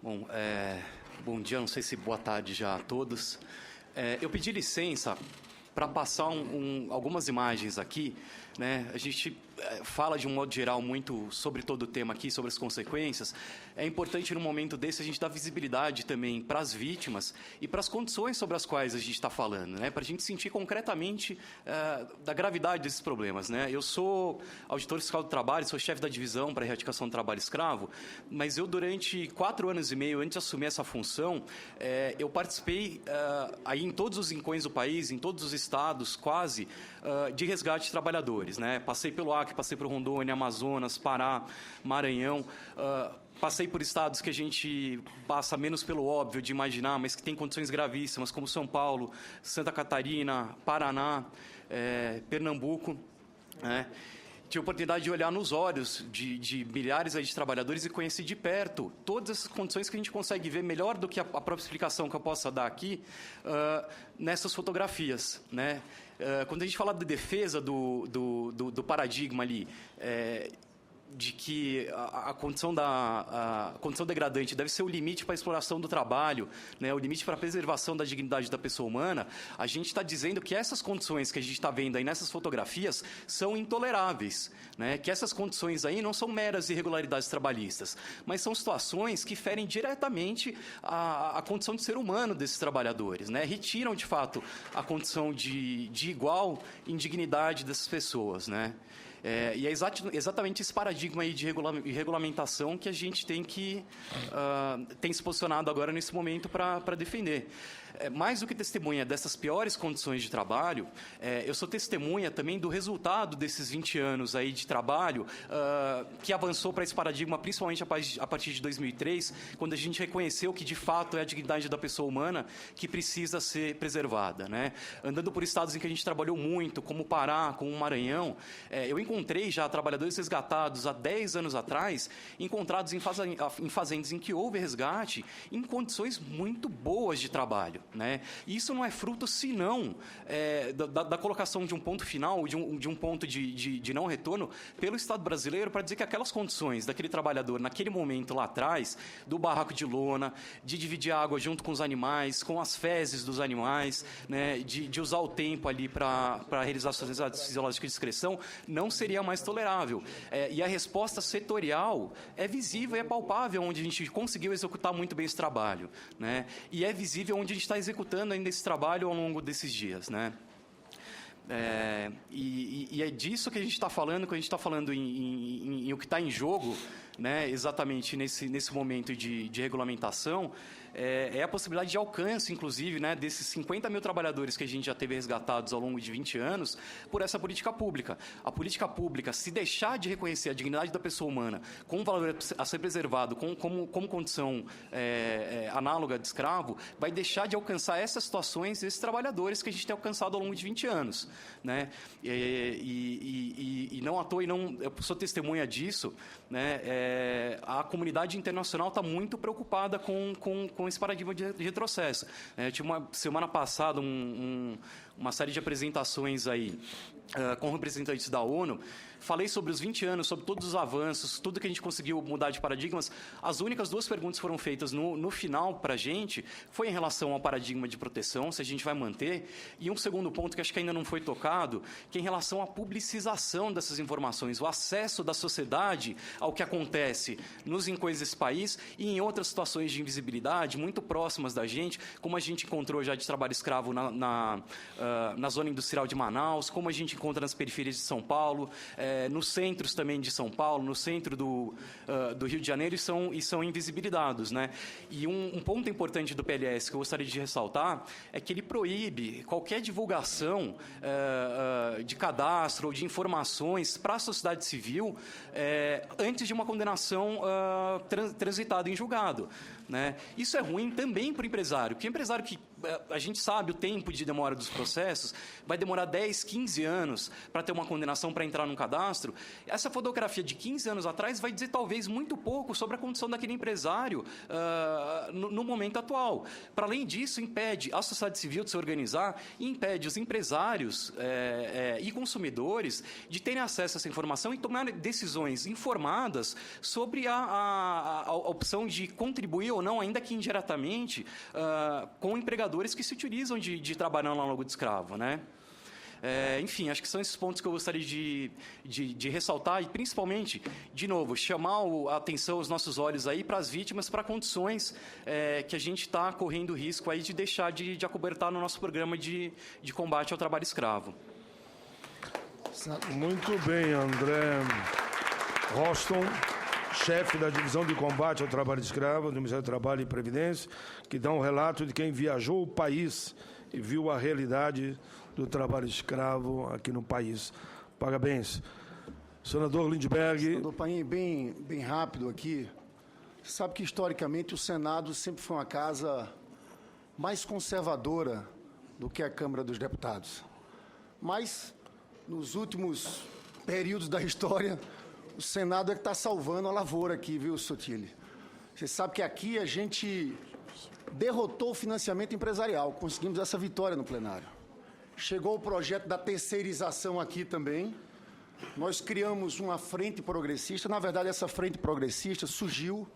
Bom, bom dia, não sei se boa tarde já a todos. Eu pedi licença para passar algumas imagens aqui, né? A gente fala de um modo geral muito sobre todo o tema aqui, sobre as consequências. É importante, no momento desse, a gente dar visibilidade também para as vítimas e para as condições sobre as quais a gente está falando, né? Para a gente sentir concretamente da gravidade desses problemas, né? Eu sou auditor fiscal do trabalho, sou chefe da divisão para a erradicação do trabalho escravo, mas eu, durante 4 anos e meio, antes de assumir essa função, eu participei aí em todos os rincões do país, em todos os estados, quase, de resgate de trabalhadores, né? Passei pelo Acre, passei por Rondônia, Amazonas, Pará, Maranhão, passei por estados que a gente passa menos pelo óbvio de imaginar, mas que tem condições gravíssimas, como São Paulo, Santa Catarina, Paraná, Pernambuco, né? Tive a oportunidade de olhar nos olhos de milhares aí de trabalhadores e conhecer de perto todas essas condições que a gente consegue ver melhor do que a própria explicação que eu possa dar aqui nessas fotografias, né? Quando a gente fala de defesa do paradigma ali, de que a condição degradante deve ser o limite para a exploração do trabalho, né, o limite para a preservação da dignidade da pessoa humana, a gente está dizendo que essas condições que a gente está vendo aí nessas fotografias são intoleráveis, né, que essas condições aí não são meras irregularidades trabalhistas, mas são situações que ferem diretamente a condição de ser humano desses trabalhadores, né, retiram, de fato, a condição de igual indignidade dessas pessoas, né. E é exatamente esse paradigma aí de regulamentação que a gente tem se posicionado agora nesse momento para defender. Mais do que testemunha dessas piores condições de trabalho, eu sou testemunha também do resultado desses 20 anos aí de trabalho que avançou para esse paradigma, principalmente a partir de 2003, quando a gente reconheceu que, de fato, é a dignidade da pessoa humana que precisa ser preservada, né? Andando por estados em que a gente trabalhou muito, como o Pará, como o Maranhão, eu encontrei já trabalhadores resgatados há 10 anos atrás, encontrados em fazendas em que houve resgate, em condições muito boas de trabalho, né? E isso não é fruto, senão, da colocação de um ponto final, de um ponto de não retorno pelo Estado brasileiro, para dizer que aquelas condições daquele trabalhador, naquele momento lá atrás, do barraco de lona, de dividir a água junto com os animais, com as fezes dos animais, né, de usar o tempo ali para realizar suas necessidades fisiológicas de excreção, não seria mais tolerável. E a resposta setorial é visível e é palpável onde a gente conseguiu executar muito bem esse trabalho, né? E é visível onde a gente está executando ainda esse trabalho ao longo desses dias, né? E é disso que a gente está falando, quando a gente está falando em o que está em jogo, né, exatamente nesse momento de regulamentação, é a possibilidade de alcance, inclusive, né, desses 50 mil trabalhadores que a gente já teve resgatados ao longo de 20 anos por essa política pública. A política pública, se deixar de reconhecer a dignidade da pessoa humana como valor a ser preservado, como condição análoga de escravo, vai deixar de alcançar essas situações, esses trabalhadores que a gente tem alcançado ao longo de 20 anos. Né? E não à toa, eu sou testemunha disso, né? A comunidade internacional está muito preocupada com esse paradigma de retrocesso. Eu tive semana passada uma série de apresentações aí com representantes da ONU. Falei sobre os 20 anos, sobre todos os avanços, tudo que a gente conseguiu mudar de paradigmas. As únicas 2 perguntas que foram feitas no final para a gente foi em relação ao paradigma de proteção, se a gente vai manter, e um segundo ponto que acho que ainda não foi tocado, que é em relação à publicização dessas informações, o acesso da sociedade ao que acontece nos rincões desse país e em outras situações de invisibilidade muito próximas da gente, como a gente encontrou já de trabalho escravo na zona industrial de Manaus, como a gente encontra nas periferias de São Paulo, nos centros também de São Paulo, no centro do Rio de Janeiro, e são invisibilizados, né? E um ponto importante do PLS que eu gostaria de ressaltar é que ele proíbe qualquer divulgação de cadastro ou de informações para a sociedade civil antes de uma condenação transitada em julgado, né? Isso é ruim também para o empresário, porque o empresário que a gente sabe o tempo de demora dos processos, vai demorar 10, 15 anos para ter uma condenação para entrar num cadastro. Essa fotografia de 15 anos atrás vai dizer talvez muito pouco sobre a condição daquele empresário no momento atual. Para além disso, impede a sociedade civil de se organizar e impede os empresários e consumidores de terem acesso a essa informação e tomar decisões informadas sobre a opção de contribuir ou não, ainda que indiretamente, com empregadores que se utilizam de trabalhar no logo de escravo, né? Enfim, acho que são esses pontos que eu gostaria de ressaltar e, principalmente, de novo, chamar a atenção, os nossos olhos aí para as vítimas, para condições que a gente está correndo risco aí de deixar de acobertar no nosso programa de combate ao trabalho escravo. Muito bem, André Roston, chefe da Divisão de Combate ao Trabalho Escravo do Ministério do Trabalho e Previdência, que dá um relato de quem viajou o país e viu a realidade do trabalho escravo aqui no país. Parabéns. Senador Lindbergh. Senador Paim, bem rápido aqui. Você sabe que, historicamente, o Senado sempre foi uma casa mais conservadora do que a Câmara dos Deputados. Mas, nos últimos períodos da história, o Senado é que está salvando a lavoura aqui, viu, Sotile? Você sabe que aqui a gente derrotou o financiamento empresarial, conseguimos essa vitória no plenário. Chegou o projeto da terceirização aqui também. Nós criamos uma frente progressista. Na verdade, essa frente progressista surgiu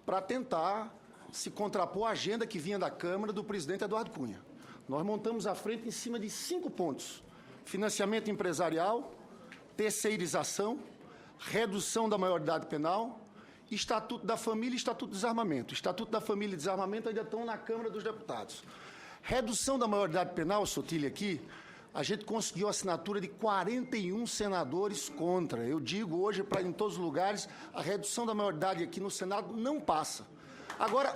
para tentar se contrapor à agenda que vinha da Câmara do presidente Eduardo Cunha. Nós montamos a frente em cima de 5 pontos: financiamento empresarial, terceirização, redução da maioridade penal, Estatuto da Família e Estatuto do Desarmamento. Estatuto da Família e Desarmamento ainda estão na Câmara dos Deputados. Redução da maioridade penal, Sotile, aqui, a gente conseguiu a assinatura de 41 senadores contra. Eu digo hoje, em todos os lugares, a redução da maioridade aqui no Senado não passa. Agora,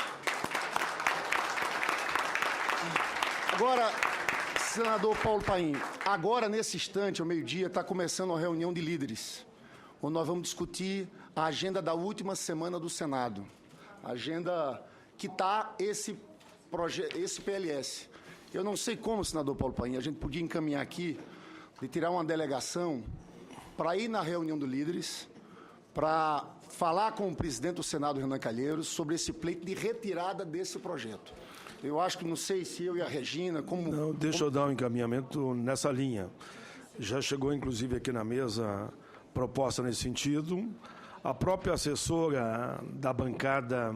senador Paulo Paim, agora, nesse instante, ao meio-dia, está começando uma reunião de líderes, onde nós vamos discutir a agenda da última semana do Senado. A agenda que está esse PLS. Eu não sei como, senador Paulo Paim, a gente podia encaminhar aqui, de tirar uma delegação para ir na reunião de líderes, para falar com o presidente do Senado, Renan Calheiros, sobre esse pleito de retirada desse projeto. Eu acho que, não sei se eu e a Regina, como... Não, deixa eu dar um encaminhamento nessa linha. Já chegou, inclusive, aqui na mesa proposta nesse sentido. A própria assessora da bancada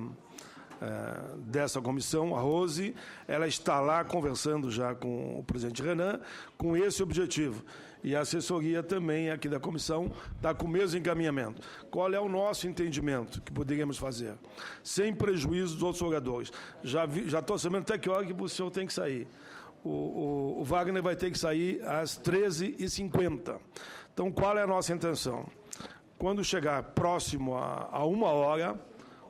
dessa comissão, a Rose, ela está lá conversando já com o presidente Renan, com esse objetivo. E a assessoria também aqui da comissão está com o mesmo encaminhamento. Qual é o nosso entendimento que poderíamos fazer? Sem prejuízo dos outros oradores. Já estou sabendo até que hora que o senhor tem que sair. O Wagner vai ter que sair às 13h50. Então, qual é a nossa intenção? Quando chegar próximo a 1h,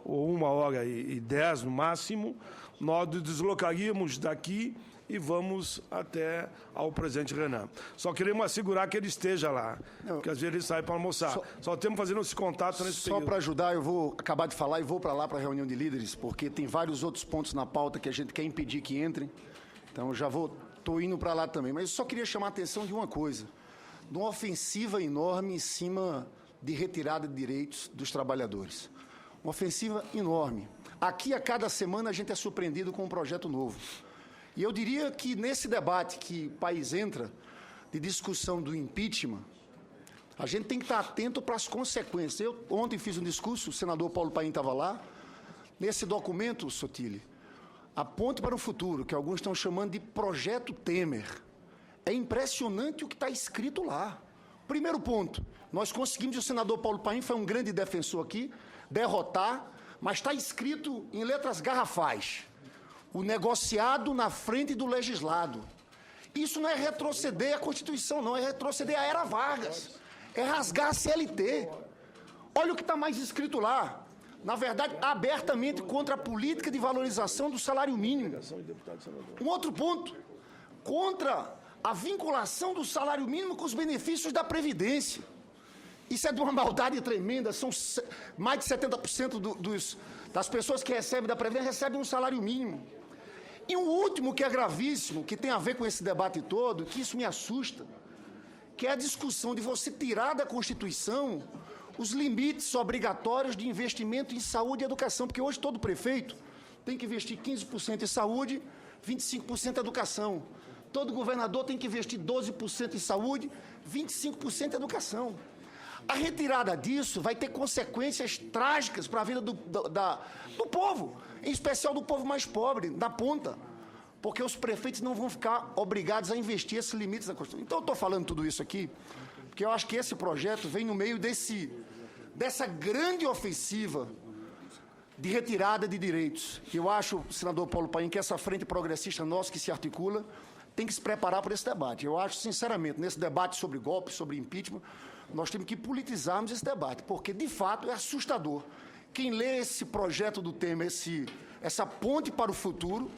ou 1h10 no máximo, nós deslocaríamos daqui e vamos até ao presidente Renan. Só queremos assegurar que ele esteja lá, porque às vezes ele sai para almoçar. Só temos fazendo esse contato nesse período. Só para ajudar, eu vou acabar de falar e vou para lá para a reunião de líderes, porque tem vários outros pontos na pauta que a gente quer impedir que entrem. Então, eu já estou indo para lá também. Mas eu só queria chamar a atenção de uma coisa, de uma ofensiva enorme em cima de retirada de direitos dos trabalhadores. Uma ofensiva enorme. Aqui, a cada semana, a gente é surpreendido com um projeto novo. E eu diria que, nesse debate que o país entra, de discussão do impeachment, a gente tem que estar atento para as consequências. Eu ontem fiz um discurso, o senador Paulo Paim estava lá. Nesse documento, Sotile, a ponte para o futuro, que alguns estão chamando de Projeto Temer. É impressionante o que está escrito lá. Primeiro ponto, nós conseguimos, o senador Paulo Paim foi um grande defensor aqui, derrotar, mas está escrito em letras garrafais: o negociado na frente do legislado. Isso não é retroceder a Constituição, não, é retroceder a Era Vargas, é rasgar a CLT. Olha o que está mais escrito lá. Na verdade, abertamente contra a política de valorização do salário mínimo. Um outro ponto, contra a vinculação do salário mínimo com os benefícios da Previdência. Isso é de uma maldade tremenda. São mais de 70% das pessoas que recebem da Previdência recebem um salário mínimo. E um último que é gravíssimo, que tem a ver com esse debate todo, que isso me assusta, que é a discussão de você tirar da Constituição os limites obrigatórios de investimento em saúde e educação, porque hoje todo prefeito tem que investir 15% em saúde, 25% em educação. Todo governador tem que investir 12% em saúde, 25% em educação. A retirada disso vai ter consequências trágicas para a vida do povo, em especial do povo mais pobre, da ponta, porque os prefeitos não vão ficar obrigados a investir esses limites na Constituição. Então, eu estou falando tudo isso aqui, porque eu acho que esse projeto vem no meio dessa grande ofensiva de retirada de direitos. Eu acho, senador Paulo Paim, que essa frente progressista nossa que se articula tem que se preparar para esse debate. Eu acho, sinceramente, nesse debate sobre golpe, sobre impeachment, nós temos que politizarmos esse debate, porque, de fato, é assustador. Quem lê esse projeto do Temer, essa ponte para o futuro,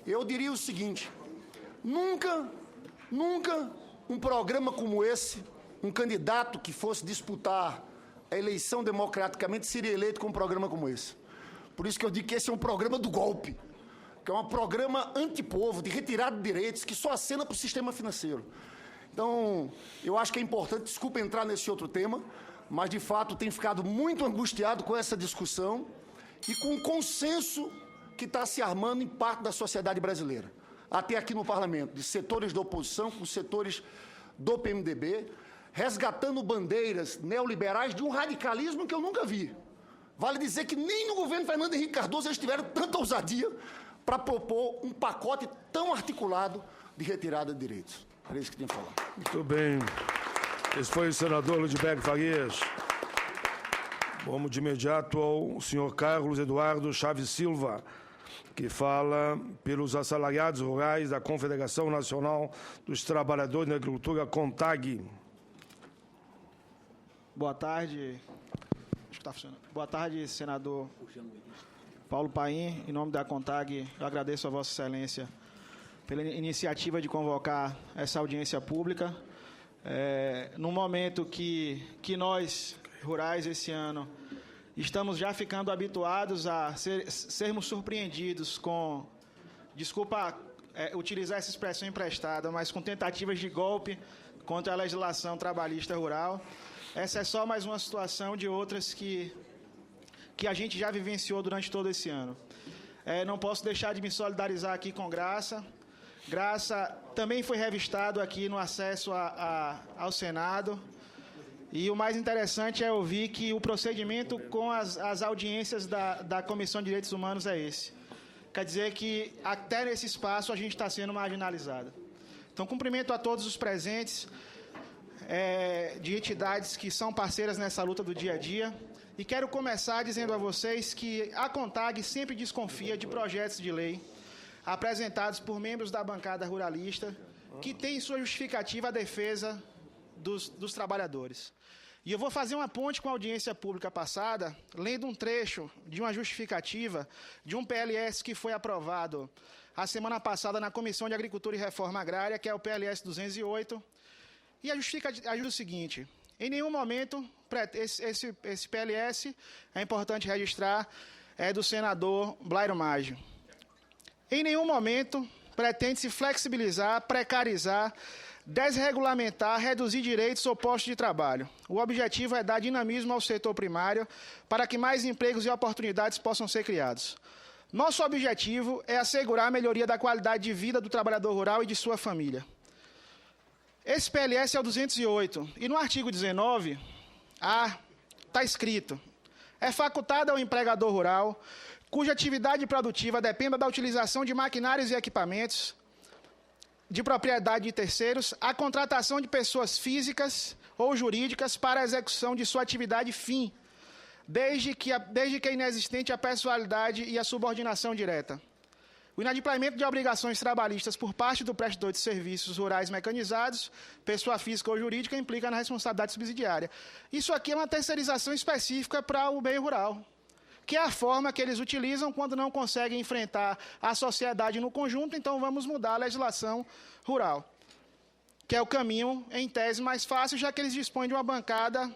eu diria o seguinte: nunca um programa como esse, um candidato que fosse disputar a eleição democraticamente seria eleito com um programa como esse. Por isso que eu digo que esse é um programa do golpe, que é um programa antipovo, de retirada de direitos, que só acena para o sistema financeiro. Então, eu acho que é importante, desculpa entrar nesse outro tema, mas, de fato, tenho ficado muito angustiado com essa discussão e com o consenso que está se armando em parte da sociedade brasileira, até aqui no Parlamento, de setores da oposição, com setores do PMDB, resgatando bandeiras neoliberais de um radicalismo que eu nunca vi. Vale dizer que nem no governo Fernando Henrique Cardoso eles tiveram tanta ousadia para propor um pacote tão articulado de retirada de direitos. Era isso que tinha que falar. Muito bem. Esse foi o senador Ludwig Farias. Vamos de imediato ao senhor Carlos Eduardo Chaves Silva, que fala pelos assalariados rurais da Confederação Nacional dos Trabalhadores da Agricultura, CONTAG. Boa tarde. Acho que está funcionando. Boa tarde, senador Paulo Paim. Em nome da CONTAG, eu agradeço a Vossa Excelência pela iniciativa de convocar essa audiência pública. No momento que nós, rurais, esse ano, estamos já ficando habituados a sermos surpreendidos com, desculpa utilizar essa expressão emprestada, mas com tentativas de golpe contra a legislação trabalhista rural. Essa é só mais uma situação de outras que a gente já vivenciou durante todo esse ano. Não posso deixar de me solidarizar aqui com Graça. Graça também foi revistado aqui no acesso ao Senado. E o mais interessante é ouvir que o procedimento com as audiências da Comissão de Direitos Humanos é esse. Quer dizer que até nesse espaço a gente está sendo marginalizado. Então, cumprimento a todos os presentes de entidades que são parceiras nessa luta do dia a dia. E quero começar dizendo a vocês que a CONTAG sempre desconfia de projetos de lei apresentados por membros da bancada ruralista que têm em sua justificativa a defesa dos trabalhadores. E eu vou fazer uma ponte com a audiência pública passada, lendo um trecho de uma justificativa de um PLS que foi aprovado a semana passada na Comissão de Agricultura e Reforma Agrária, que é o PLS 208, e a justificativa é o seguinte: em nenhum momento, esse PLS, é importante registrar, é do senador Blairo Maggi. Em nenhum momento pretende-se flexibilizar, precarizar, desregulamentar, reduzir direitos ou postos de trabalho. O objetivo é dar dinamismo ao setor primário para que mais empregos e oportunidades possam ser criados. Nosso objetivo é assegurar a melhoria da qualidade de vida do trabalhador rural e de sua família. Esse PLS é o 208, e no artigo 19, está escrito: é facultado ao empregador rural, cuja atividade produtiva dependa da utilização de maquinários e equipamentos de propriedade de terceiros, a contratação de pessoas físicas ou jurídicas para a execução de sua atividade fim, desde que é inexistente a pessoalidade e a subordinação direta. O inadimplemento de obrigações trabalhistas por parte do prestador de serviços rurais mecanizados, pessoa física ou jurídica, implica na responsabilidade subsidiária. Isso aqui é uma terceirização específica para o meio rural, que é a forma que eles utilizam quando não conseguem enfrentar a sociedade no conjunto. Então vamos mudar a legislação rural, que é o caminho, em tese, mais fácil, já que eles dispõem de uma bancada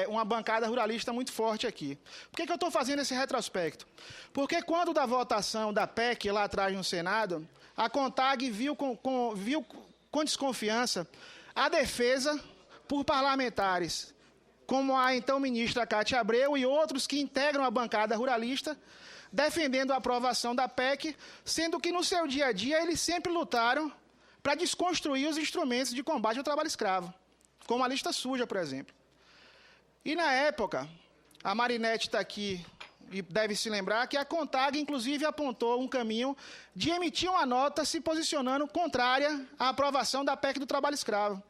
uma bancada ruralista muito forte aqui. Por que eu estou fazendo esse retrospecto? Porque quando da votação da PEC lá atrás no Senado, a CONTAG viu com desconfiança a defesa por parlamentares, como a então ministra Cátia Abreu e outros que integram a bancada ruralista, defendendo a aprovação da PEC, sendo que no seu dia a dia eles sempre lutaram para desconstruir os instrumentos de combate ao trabalho escravo, como a lista suja, por exemplo. E na época, a Marinete está aqui e deve se lembrar que a CONTAG, inclusive, apontou um caminho de emitir uma nota se posicionando contrária à aprovação da PEC do trabalho escravo.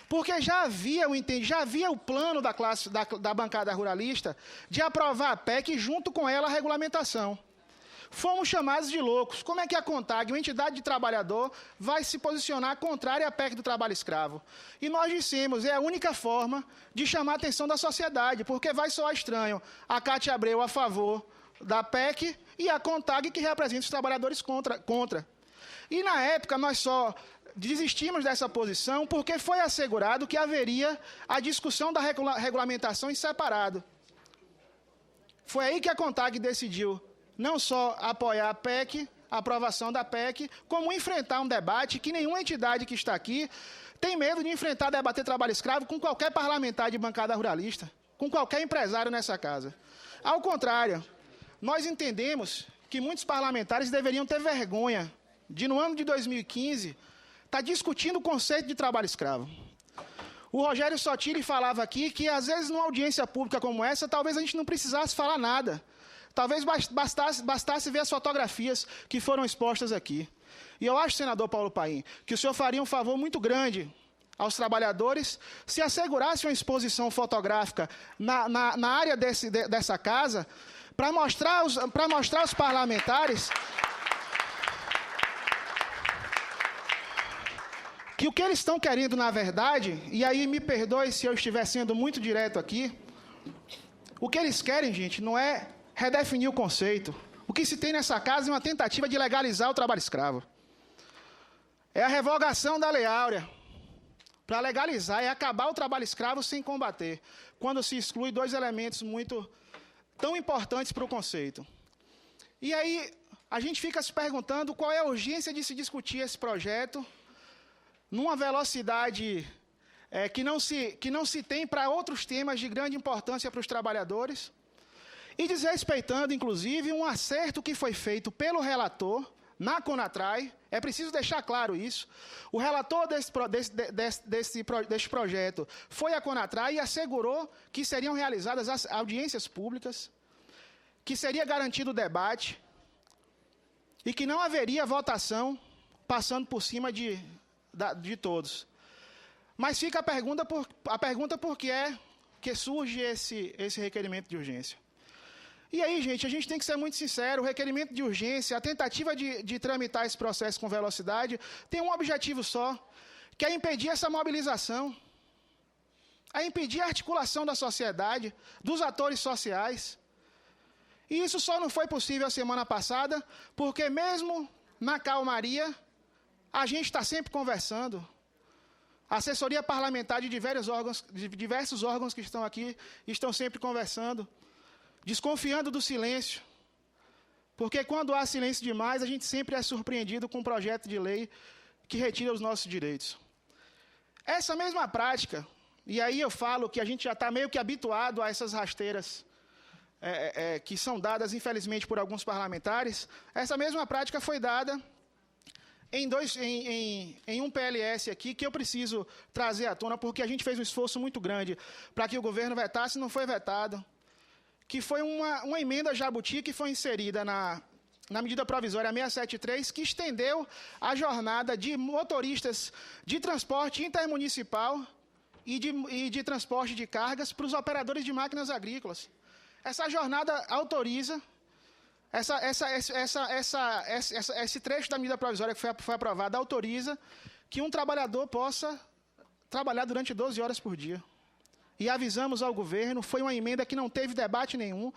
Porque já havia o plano da bancada ruralista de aprovar a PEC e, junto com ela, a regulamentação. Fomos chamados de loucos. Como é que a CONTAG, uma entidade de trabalhador, vai se posicionar contrária à PEC do trabalho escravo? E nós dissemos, é a única forma de chamar a atenção da sociedade, porque vai soar estranho a Cátia Abreu a favor da PEC e a CONTAG que representa os trabalhadores contra. E na época nós só desistimos dessa posição porque foi assegurado que haveria a discussão da regulamentação em separado. Foi aí que a CONTAG decidiu não só apoiar a PEC, a aprovação da PEC, como enfrentar um debate que nenhuma entidade que está aqui tem medo de enfrentar, debater trabalho escravo com qualquer parlamentar de bancada ruralista, com qualquer empresário nessa casa. Ao contrário, nós entendemos que muitos parlamentares deveriam ter vergonha de, no ano de 2015, estar discutindo o conceito de trabalho escravo. O Rogério Sottile falava aqui que, às vezes, numa audiência pública como essa, talvez a gente não precisasse falar nada. Talvez bastasse ver as fotografias que foram expostas aqui. E eu acho, senador Paulo Paim, que o senhor faria um favor muito grande aos trabalhadores se assegurasse uma exposição fotográfica na área dessa casa para mostrar aos parlamentares que o que eles estão querendo, na verdade, e aí me perdoe se eu estiver sendo muito direto aqui, o que eles querem, gente, não é redefinir o conceito. O que se tem nessa casa é uma tentativa de legalizar o trabalho escravo. É a revogação da Lei Áurea para legalizar e acabar o trabalho escravo sem combater, quando se exclui dois elementos tão importantes para o conceito. E aí a gente fica se perguntando qual é a urgência de se discutir esse projeto numa velocidade que não se tem para outros temas de grande importância para os trabalhadores, e desrespeitando, inclusive, um acerto que foi feito pelo relator na CONATRAI. É preciso deixar claro isso. O relator deste projeto foi a CONATRAI e assegurou que seriam realizadas as audiências públicas, que seria garantido o debate e que não haveria votação passando por cima de todos. Mas fica a pergunta por que é que surge esse requerimento de urgência. E aí, gente, a gente tem que ser muito sincero, o requerimento de urgência, a tentativa de tramitar esse processo com velocidade, tem um objetivo só, que é impedir essa mobilização, é impedir a articulação da sociedade, dos atores sociais. E isso só não foi possível a semana passada, porque mesmo na calmaria, a gente está sempre conversando. A assessoria parlamentar de diversos órgãos que estão aqui estão sempre conversando, desconfiando do silêncio, porque quando há silêncio demais, a gente sempre é surpreendido com um projeto de lei que retira os nossos direitos. Essa mesma prática, e aí eu falo que a gente já está meio que habituado a essas rasteiras que são dadas, infelizmente, por alguns parlamentares, essa mesma prática foi dada em um PLS aqui, que eu preciso trazer à tona, porque a gente fez um esforço muito grande para que o governo vetasse, não foi vetado, que foi uma emenda jabuti que foi inserida na medida provisória 673, que estendeu a jornada de motoristas de transporte intermunicipal e de transporte de cargas para os operadores de máquinas agrícolas. Essa jornada autoriza, esse trecho da medida provisória que foi aprovada autoriza que um trabalhador possa trabalhar durante 12 horas por dia. E avisamos ao governo, foi uma emenda que não teve debate nenhum.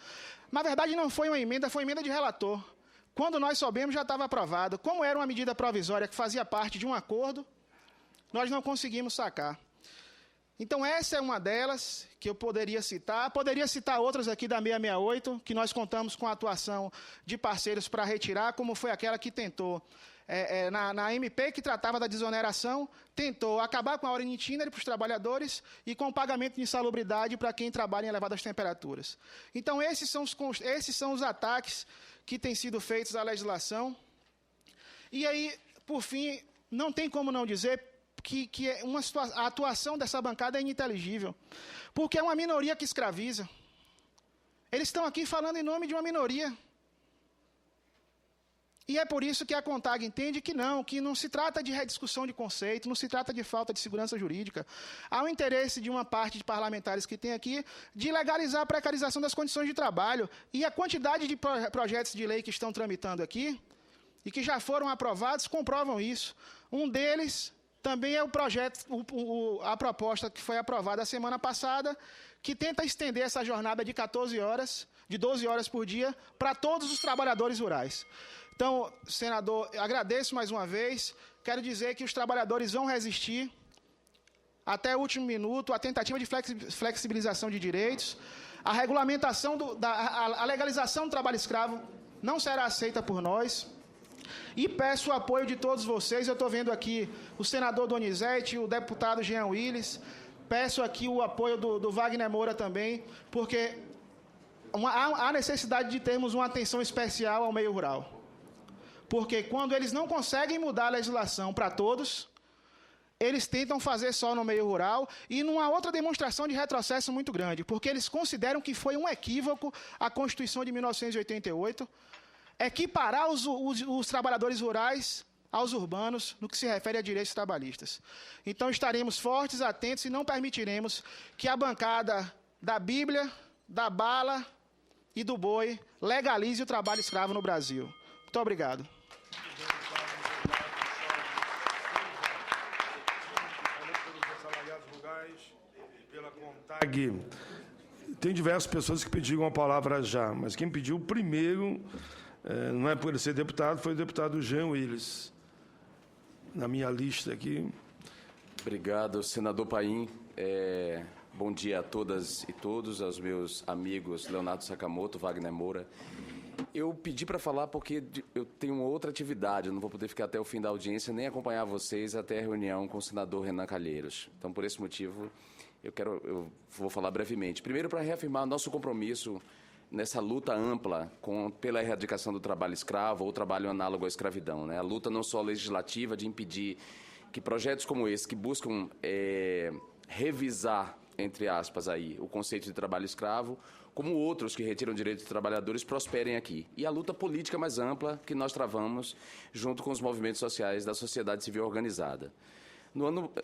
Na verdade, não foi uma emenda, foi uma emenda de relator. Quando nós soubemos, já estava aprovado. Como era uma medida provisória que fazia parte de um acordo, nós não conseguimos sacar. Então, essa é uma delas que eu poderia citar. Poderia citar outras aqui da 668, que nós contamos com a atuação de parceiros para retirar, como foi aquela que tentou, na MP, que tratava da desoneração, tentou acabar com a hora itinerante para os trabalhadores e com o pagamento de insalubridade para quem trabalha em elevadas temperaturas. Então, esses são os ataques que têm sido feitos à legislação. E aí, por fim, não tem como não dizer que a atuação dessa bancada é ininteligível, porque é uma minoria que escraviza. Eles estão aqui falando em nome de uma minoria. E é por isso que a CONTAG entende que não se trata de rediscussão de conceito, não se trata de falta de segurança jurídica. Há um interesse de uma parte de parlamentares que tem aqui de legalizar a precarização das condições de trabalho. E a quantidade de projetos de lei que estão tramitando aqui e que já foram aprovados comprovam isso. Um deles também é o projeto, a proposta que foi aprovada a semana passada, que tenta estender essa jornada de 14 horas, de 12 horas por dia, para todos os trabalhadores rurais. Então, senador, agradeço mais uma vez. Quero dizer que os trabalhadores vão resistir até o último minuto, a tentativa de flexibilização de direitos, a regulamentação, a legalização do trabalho escravo não será aceita por nós. E peço o apoio de todos vocês. Eu estou vendo aqui o senador Donizete, o deputado Jean Willis. Peço aqui o apoio do Wagner Moura também, porque há necessidade de termos uma atenção especial ao meio rural. Porque quando eles não conseguem mudar a legislação para todos, eles tentam fazer só no meio rural, e numa outra demonstração de retrocesso muito grande, porque eles consideram que foi um equívoco a Constituição de 1988, equiparar os trabalhadores rurais aos urbanos no que se refere a direitos trabalhistas. Então, estaremos fortes, atentos e não permitiremos que a bancada da Bíblia, da bala e do boi legalize o trabalho escravo no Brasil. Muito obrigado. Pela CONTAG, tem diversas pessoas que pediram a palavra já, mas quem pediu primeiro, não é por ele ser deputado, foi o deputado Jean Willis, na minha lista aqui. Obrigado, senador Paim. Bom dia a todas e todos, aos meus amigos Leonardo Sakamoto, Wagner Moura. Eu pedi para falar porque eu tenho uma outra atividade, eu não vou poder ficar até o fim da audiência, nem acompanhar vocês até a reunião com o senador Renan Calheiros. Então, por esse motivo, eu vou falar brevemente. Primeiro, para reafirmar nosso compromisso nessa luta ampla pela erradicação do trabalho escravo ou trabalho análogo à escravidão, né? A luta não só legislativa de impedir que projetos como esse, que buscam revisar, entre aspas, aí, o conceito de trabalho escravo, como outros que retiram direitos dos trabalhadores, prosperem aqui. E a luta política mais ampla que nós travamos junto com os movimentos sociais da sociedade civil organizada.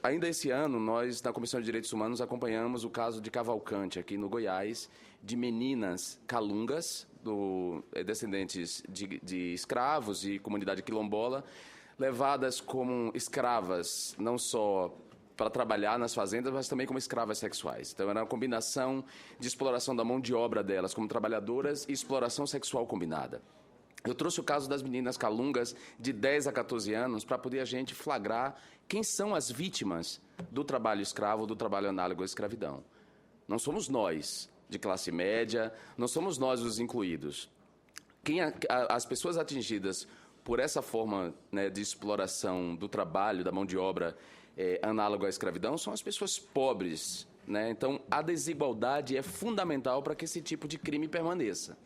Ainda esse ano, nós, na Comissão de Direitos Humanos, acompanhamos o caso de Cavalcante, aqui no Goiás, de meninas calungas, descendentes de escravos e comunidade quilombola, levadas como escravas, não só para trabalhar nas fazendas, mas também como escravas sexuais. Então, era uma combinação de exploração da mão de obra delas como trabalhadoras e exploração sexual combinada. Eu trouxe o caso das meninas calungas de 10 a 14 anos para poder a gente flagrar quem são as vítimas do trabalho escravo, do trabalho análogo à escravidão. Não somos nós, de classe média, não somos nós os incluídos. As pessoas atingidas por essa forma, né, de exploração do trabalho, da mão de obra análogo à escravidão, são as pessoas pobres, né? Então, a desigualdade é fundamental para que esse tipo de crime permaneça.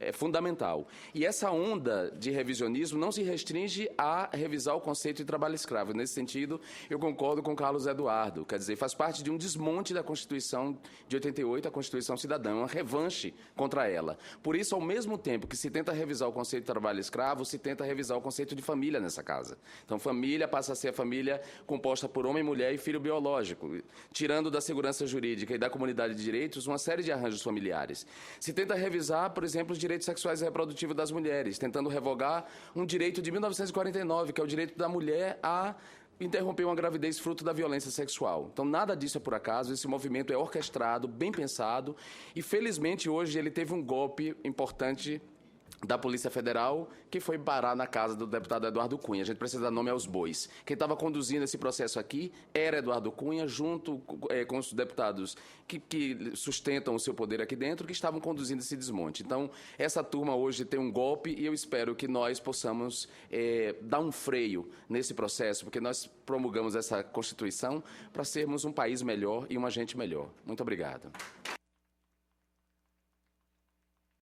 É fundamental. E essa onda de revisionismo não se restringe a revisar o conceito de trabalho escravo. Nesse sentido, eu concordo com Carlos Eduardo. Quer dizer, faz parte de um desmonte da Constituição de 88, a Constituição Cidadã, uma revanche contra ela. Por isso, ao mesmo tempo que se tenta revisar o conceito de trabalho escravo, se tenta revisar o conceito de família nessa casa. Então, família passa a ser a família composta por homem, mulher e filho biológico, tirando da segurança jurídica e da comunidade de direitos uma série de arranjos familiares. Se tenta revisar, por exemplo, os direitos sexuais e reprodutivos das mulheres, tentando revogar um direito de 1949, que é o direito da mulher a interromper uma gravidez fruto da violência sexual. Então, nada disso é por acaso, esse movimento é orquestrado, bem pensado, e felizmente hoje ele teve um golpe importante da Polícia Federal, que foi parar na casa do deputado Eduardo Cunha. A gente precisa dar nome aos bois. Quem estava conduzindo esse processo aqui era Eduardo Cunha, junto com os deputados que sustentam o seu poder aqui dentro, que estavam conduzindo esse desmonte. Então, essa turma hoje tem um golpe e eu espero que nós possamos dar um freio nesse processo, porque nós promulgamos essa Constituição para sermos um país melhor e uma gente melhor. Muito obrigado.